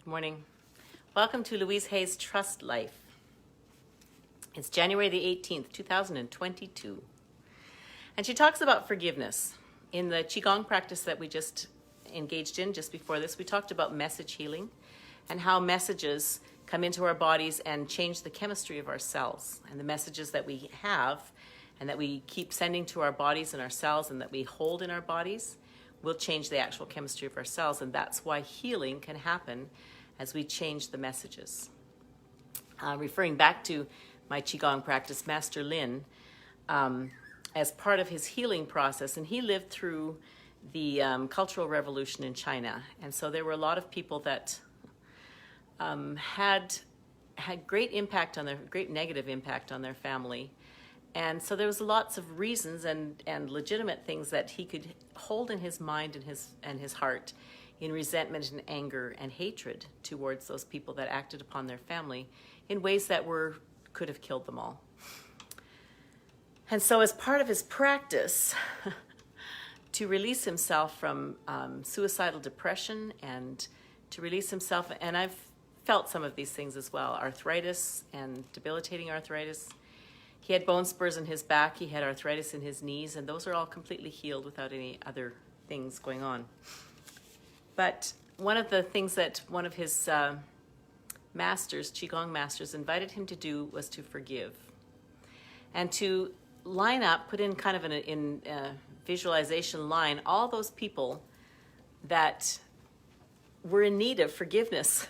Morning. Welcome to Louise Hay's Trust Life. It's January the 18th, 2022. And she talks about forgiveness. In the Qigong practice that we just engaged in just before this, we talked about message healing and how messages come into our bodies and change the chemistry of our cells. And the messages that we have and that we keep sending to our bodies and our cells and that we hold in our bodies will change the actual chemistry of our cells. And that's why healing can happen as we change the messages. Referring back to my Qigong practice, Master Lin, as part of his healing process, and he lived through the Cultural Revolution in China. And so there were a lot of people that had great negative impact on their family. And so there was lots of reasons and legitimate things that he could hold in his mind and his heart in resentment and anger and hatred towards those people that acted upon their family in ways that could have killed them all. And so as part of his practice to release himself from suicidal depression and to release himself, and I've felt some of these things as well, arthritis and debilitating arthritis. He had bone spurs in his back, he had arthritis in his knees, and those are all completely healed without any other things going on. But one of the things that one of his masters, Qigong masters, invited him to do was to forgive. And to line up, put in kind of in a visualization line, all those people that were in need of forgiveness,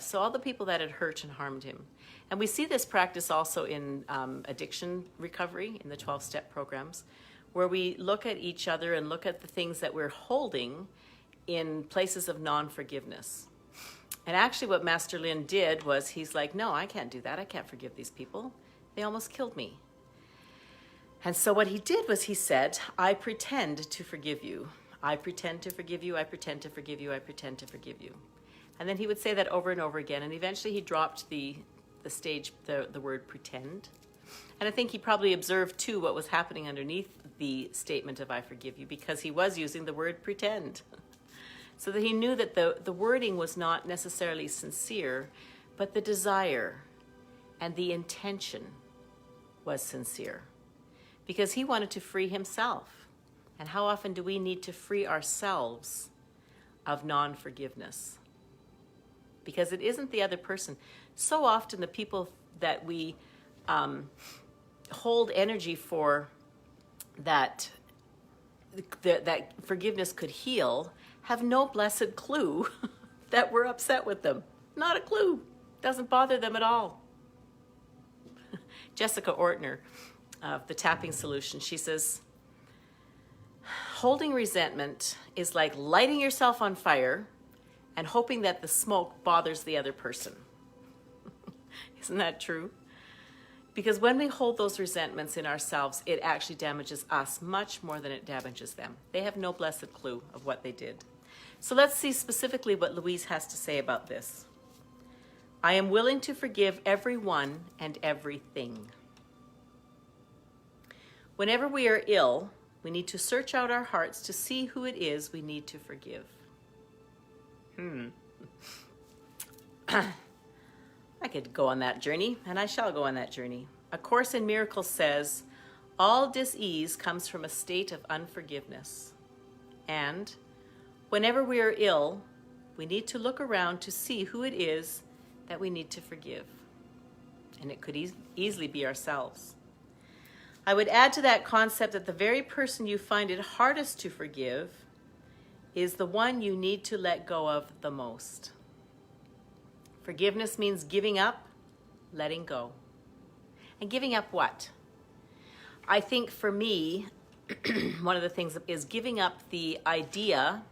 So all the people that had hurt and harmed him. And we see this practice also in addiction recovery, in the 12-step programs, where we look at each other and look at the things that we're holding in places of non-forgiveness. And actually what Master Lin did was he's like, no, I can't do that. I can't forgive these people. They almost killed me. And so what he did was he said, I pretend to forgive you. I pretend to forgive you. I pretend to forgive you. I pretend to forgive you. And then he would say that over and over again. And eventually he dropped the word pretend. And I think he probably observed too what was happening underneath the statement of I forgive you, because he was using the word pretend. So that he knew that the wording was not necessarily sincere, but the desire and the intention was sincere. Because he wanted to free himself. And how often do we need to free ourselves of non-forgiveness? Because it isn't the other person. So often the people that we hold energy for that forgiveness could heal have no blessed clue that we're upset with them. Not a clue. Doesn't bother them at all. Jessica Ortner of the Tapping Solution, she says, holding resentment is like lighting yourself on fire and hoping that the smoke bothers the other person. Isn't that true? Because when we hold those resentments in ourselves, it actually damages us much more than it damages them. They have no blessed clue of what they did. So let's see specifically what Louise has to say about this. I am willing to forgive everyone and everything. Whenever we are ill, we need to search out our hearts to see who it is we need to forgive. I could go on that journey, and I shall go on that journey. A Course in Miracles says, all dis-ease comes from a state of unforgiveness. And whenever we are ill, we need to look around to see who it is that we need to forgive. And it could easily be ourselves. I would add to that concept that the very person you find it hardest to forgive is the one you need to let go of the most. Forgiveness means giving up, letting go. And giving up what? I think for me, one of the things is giving up the idea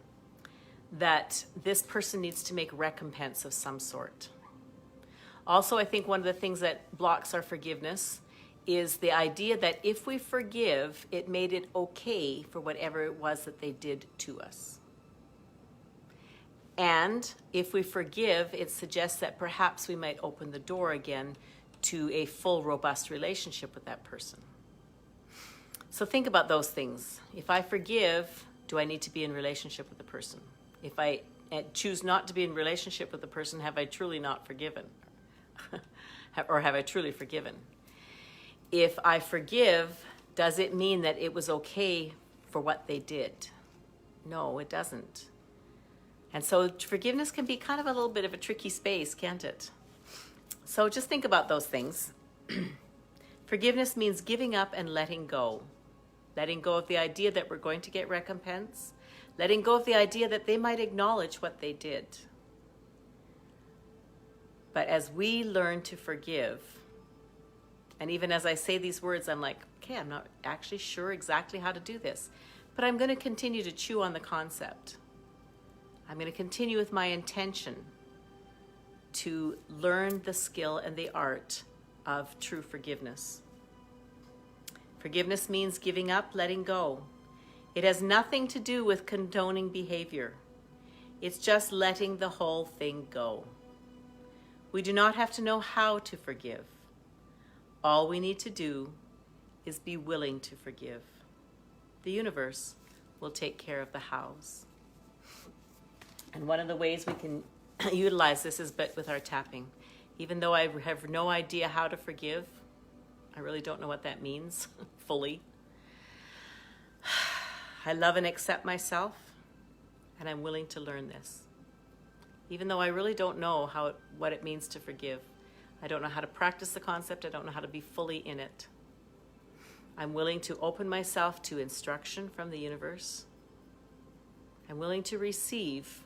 that this person needs to make recompense of some sort. Also, I think one of the things that blocks our forgiveness is the idea that if we forgive, it made it okay for whatever it was that they did to us. And if we forgive, it suggests that perhaps we might open the door again to a full, robust relationship with that person. So think about those things. If I forgive, do I need to be in relationship with the person? If I choose not to be in relationship with the person, have I truly not forgiven? Or have I truly forgiven? If I forgive, does it mean that it was okay for what they did? No, it doesn't. And so forgiveness can be kind of a little bit of a tricky space, can't it? So just think about those things. Forgiveness means giving up and letting go. Letting go of the idea that we're going to get recompense. Letting go of the idea that they might acknowledge what they did. But as we learn to forgive, and even as I say these words, I'm like, okay, I'm not actually sure exactly how to do this, but I'm going to continue to chew on the concept. I'm going to continue with my intention to learn the skill and the art of true forgiveness. Forgiveness means giving up, letting go. It has nothing to do with condoning behavior. It's just letting the whole thing go. We do not have to know how to forgive. All we need to do is be willing to forgive. The universe will take care of the hows. And one of the ways we can utilize this is with our tapping. Even though I have no idea how to forgive, I really don't know what that means fully. I love and accept myself, and I'm willing to learn this. Even though I really don't know what it means to forgive. I don't know how to practice the concept. I don't know how to be fully in it. I'm willing to open myself to instruction from the universe. I'm willing to receive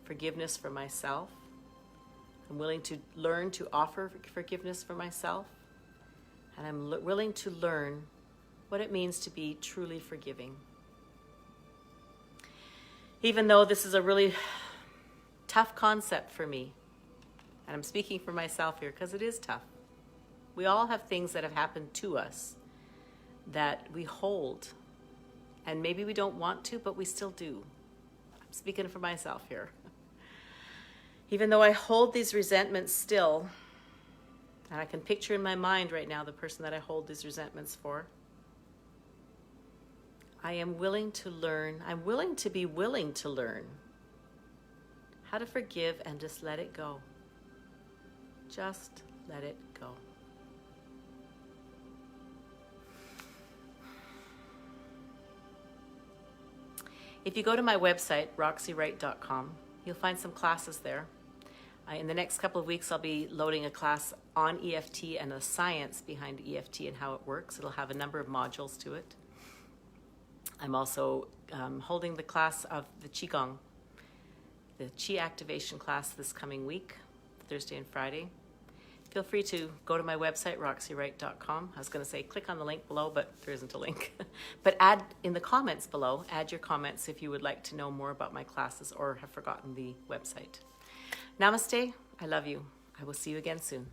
forgiveness for myself. I'm willing to learn to offer forgiveness for myself. And I'm willing to learn what it means to be truly forgiving. Even though this is a really tough concept for me, and I'm speaking for myself here because it is tough. We all have things that have happened to us that we hold, and maybe we don't want to, but we still do. I'm speaking for myself here. Even though I hold these resentments still, and I can picture in my mind right now the person that I hold these resentments for, I am willing to learn. I'm willing to be willing to learn how to forgive and just let it go. Just let it go. If you go to my website, roxywright.com, you'll find some classes there. In the next couple of weeks, I'll be loading a class on EFT and the science behind EFT and how it works. It'll have a number of modules to it. I'm also holding the class of the Qigong, the Qi activation class this coming week, Thursday and Friday. Feel free to go to my website, roxywright.com. I was going to say click on the link below, but there isn't a link. But add in the comments below, add your comments if you would like to know more about my classes or have forgotten the website. Namaste. I love you. I will see you again soon.